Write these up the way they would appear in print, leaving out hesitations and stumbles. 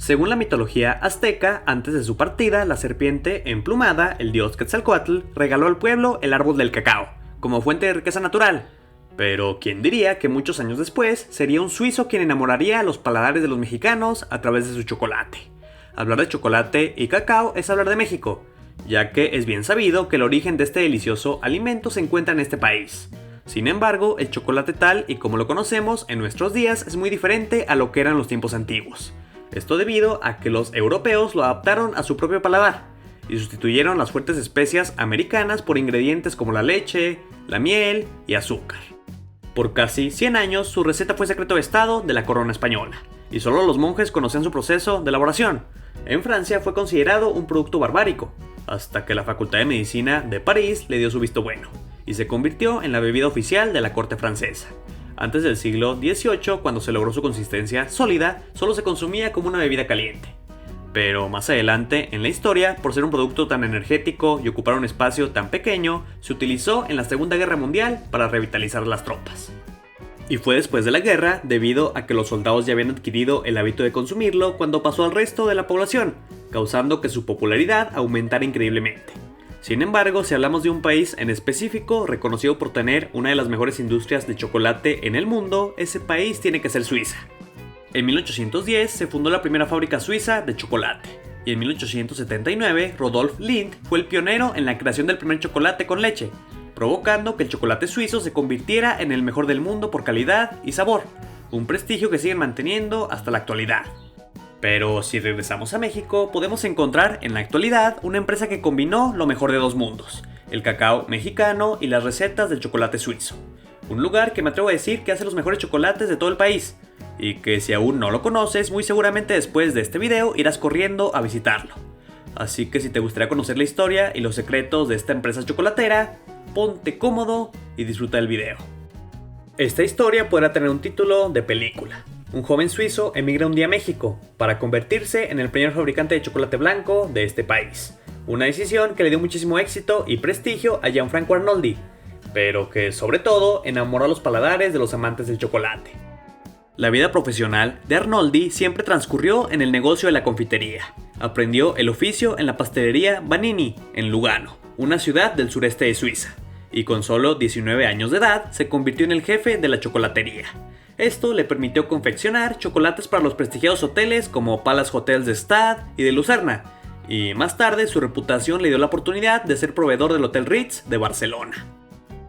Según la mitología azteca, antes de su partida, la serpiente emplumada, el dios Quetzalcóatl, regaló al pueblo el árbol del cacao, como fuente de riqueza natural. Pero ¿quién diría que muchos años después sería un suizo quien enamoraría a los paladares de los mexicanos a través de su chocolate? Hablar de chocolate y cacao es hablar de México, ya que es bien sabido que el origen de este delicioso alimento se encuentra en este país. Sin embargo, el chocolate tal y como lo conocemos en nuestros días es muy diferente a lo que eran los tiempos antiguos. Esto debido a que los europeos lo adaptaron a su propio paladar y sustituyeron las fuertes especias americanas por ingredientes como la leche, la miel y azúcar. Por casi 100 años su receta fue secreto de estado de la corona española, y solo los monjes conocían su proceso de elaboración. En Francia fue considerado un producto barbárico, hasta que la Facultad de Medicina de París le dio su visto bueno, y se convirtió en la bebida oficial de la corte francesa. Antes del siglo XVIII, cuando se logró su consistencia sólida, solo se consumía como una bebida caliente. Pero más adelante en la historia, por ser un producto tan energético y ocupar un espacio tan pequeño, se utilizó en la Segunda Guerra Mundial para revitalizar las tropas. Y fue después de la guerra, debido a que los soldados ya habían adquirido el hábito de consumirlo cuando pasó al resto de la población, causando que su popularidad aumentara increíblemente. Sin embargo, si hablamos de un país en específico reconocido por tener una de las mejores industrias de chocolate en el mundo, ese país tiene que ser Suiza. En 1810 se fundó la primera fábrica suiza de chocolate, y en 1879 Rodolphe Lindt fue el pionero en la creación del primer chocolate con leche, provocando que el chocolate suizo se convirtiera en el mejor del mundo por calidad y sabor, un prestigio que siguen manteniendo hasta la actualidad. Pero si regresamos a México, podemos encontrar en la actualidad una empresa que combinó lo mejor de dos mundos, el cacao mexicano y las recetas del chocolate suizo. Un lugar que me atrevo a decir que hace los mejores chocolates de todo el país, y que si aún no lo conoces, muy seguramente después de este video irás corriendo a visitarlo. Así que si te gustaría conocer la historia y los secretos de esta empresa chocolatera, ponte cómodo y disfruta del video. Esta historia podrá tener un título de película. Un joven suizo emigra un día a México para convertirse en el primer fabricante de chocolate blanco de este país. Una decisión que le dio muchísimo éxito y prestigio a Gianfranco Arnoldi, pero que sobre todo enamoró a los paladares de los amantes del chocolate. La vida profesional de Arnoldi siempre transcurrió en el negocio de la confitería. Aprendió el oficio en la pastelería Vanini, en Lugano, una ciudad del sureste de Suiza, y con solo 19 años de edad se convirtió en el jefe de la chocolatería. Esto le permitió confeccionar chocolates para los prestigiados hoteles como Palace Hotels de Stade y de Lucerna, y más tarde su reputación le dio la oportunidad de ser proveedor del Hotel Ritz de Barcelona.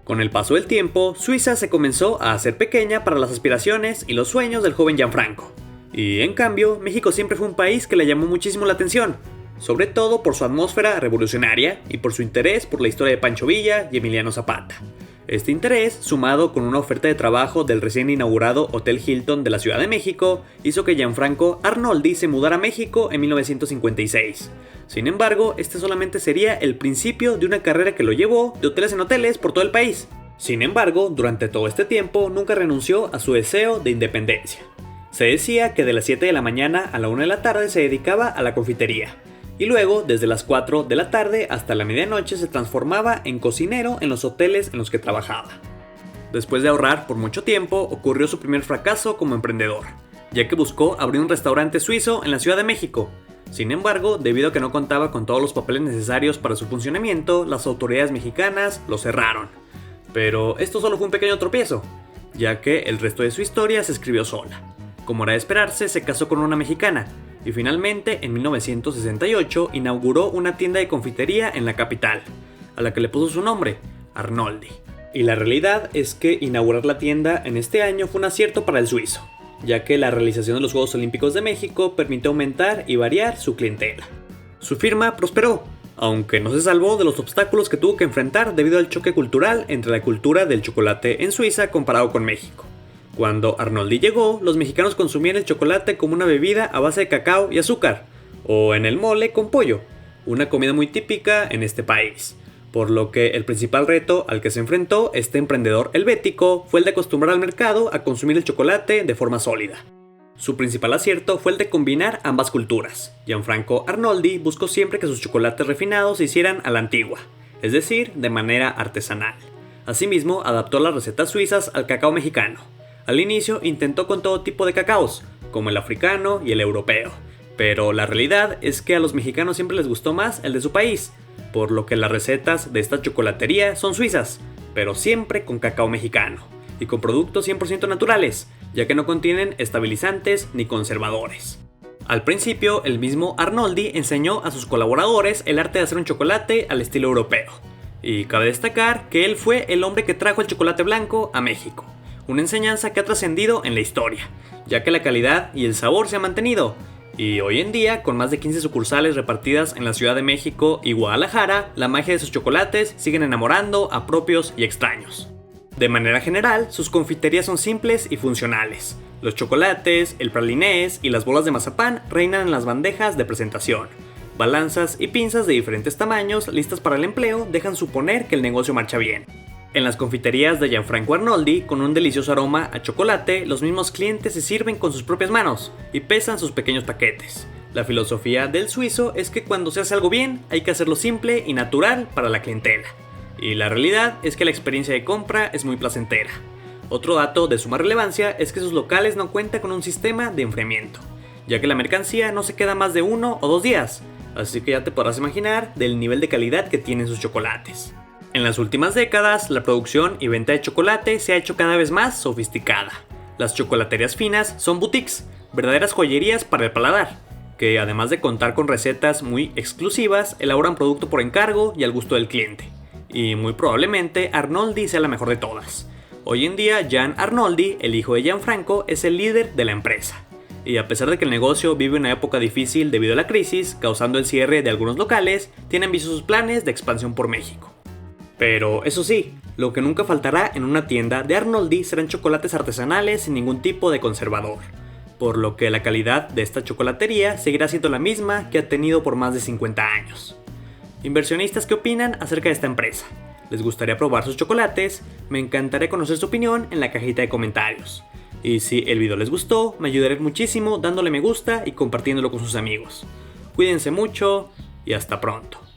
Con el paso del tiempo, Suiza se comenzó a hacer pequeña para las aspiraciones y los sueños del joven Gianfranco. Y en cambio, México siempre fue un país que le llamó muchísimo la atención, sobre todo por su atmósfera revolucionaria y por su interés por la historia de Pancho Villa y Emiliano Zapata. Este interés, sumado con una oferta de trabajo del recién inaugurado Hotel Hilton de la Ciudad de México, hizo que Gianfranco Arnoldi se mudara a México en 1956. Sin embargo, este solamente sería el principio de una carrera que lo llevó de hoteles en hoteles por todo el país. Sin embargo, durante todo este tiempo nunca renunció a su deseo de independencia. Se decía que de las 7 de la mañana a la 1 de la tarde se dedicaba a la confitería, y luego desde las 4 de la tarde hasta la medianoche se transformaba en cocinero en los hoteles en los que trabajaba. Después de ahorrar por mucho tiempo, ocurrió su primer fracaso como emprendedor, ya que buscó abrir un restaurante suizo en la Ciudad de México. Sin embargo, debido a que no contaba con todos los papeles necesarios para su funcionamiento, las autoridades mexicanas lo cerraron. Pero esto solo fue un pequeño tropiezo, ya que el resto de su historia se escribió sola. Como era de esperarse, se casó con una mexicana, y finalmente en 1968 inauguró una tienda de confitería en la capital, a la que le puso su nombre, Arnoldi. Y la realidad es que inaugurar la tienda en este año fue un acierto para el suizo, ya que la realización de los Juegos Olímpicos de México permitió aumentar y variar su clientela. Su firma prosperó, aunque no se salvó de los obstáculos que tuvo que enfrentar debido al choque cultural entre la cultura del chocolate en Suiza comparado con México. Cuando Arnoldi llegó, los mexicanos consumían el chocolate como una bebida a base de cacao y azúcar, o en el mole con pollo, una comida muy típica en este país. Por lo que el principal reto al que se enfrentó este emprendedor helvético fue el de acostumbrar al mercado a consumir el chocolate de forma sólida. Su principal acierto fue el de combinar ambas culturas. Gianfranco Arnoldi buscó siempre que sus chocolates refinados se hicieran a la antigua, es decir, de manera artesanal. Asimismo, adaptó las recetas suizas al cacao mexicano. Al inicio intentó con todo tipo de cacaos, como el africano y el europeo, Pero la realidad es que a los mexicanos siempre les gustó más el de su país, por lo que las recetas de esta chocolatería son suizas, pero siempre con cacao mexicano y con productos 100% naturales, ya que no contienen estabilizantes ni conservadores. Al principio, el mismo Arnoldi enseñó a sus colaboradores el arte de hacer un chocolate al estilo europeo, y cabe destacar que él fue el hombre que trajo el chocolate blanco a México, una enseñanza que ha trascendido en la historia, ya que la calidad y el sabor se han mantenido, y hoy en día, con más de 15 sucursales repartidas en la Ciudad de México y Guadalajara, la magia de sus chocolates siguen enamorando a propios y extraños. De manera general, sus confiterías son simples y funcionales. Los chocolates, el pralinés y las bolas de mazapán reinan en las bandejas de presentación. Balanzas y pinzas de diferentes tamaños listas para el empleo dejan suponer que el negocio marcha bien. En las confiterías de Gianfranco Arnoldi, con un delicioso aroma a chocolate, los mismos clientes se sirven con sus propias manos y pesan sus pequeños paquetes. La filosofía del suizo es que cuando se hace algo bien, hay que hacerlo simple y natural para la clientela. Y la realidad es que la experiencia de compra es muy placentera. Otro dato de suma relevancia es que sus locales no cuentan con un sistema de enfriamiento, ya que la mercancía no se queda más de 1 o 2 días, así que ya te podrás imaginar del nivel de calidad que tienen sus chocolates. En las últimas décadas, la producción y venta de chocolate se ha hecho cada vez más sofisticada. Las chocolaterías finas son boutiques, verdaderas joyerías para el paladar, que además de contar con recetas muy exclusivas, elaboran producto por encargo y al gusto del cliente. Y muy probablemente Arnoldi sea la mejor de todas. Hoy en día, Gian Arnoldi, el hijo de Gianfranco, es el líder de la empresa. Y a pesar de que el negocio vive una época difícil debido a la crisis, causando el cierre de algunos locales, tiene ambiciosos planes de expansión por México. Pero eso sí, lo que nunca faltará en una tienda de Arnoldi serán chocolates artesanales sin ningún tipo de conservador, por lo que la calidad de esta chocolatería seguirá siendo la misma que ha tenido por más de 50 años. Inversionistas, ¿qué opinan acerca de esta empresa? ¿Les gustaría probar sus chocolates? Me encantaría conocer su opinión en la cajita de comentarios. Y si el video les gustó, me ayudarán muchísimo dándole me gusta y compartiéndolo con sus amigos. Cuídense mucho y hasta pronto.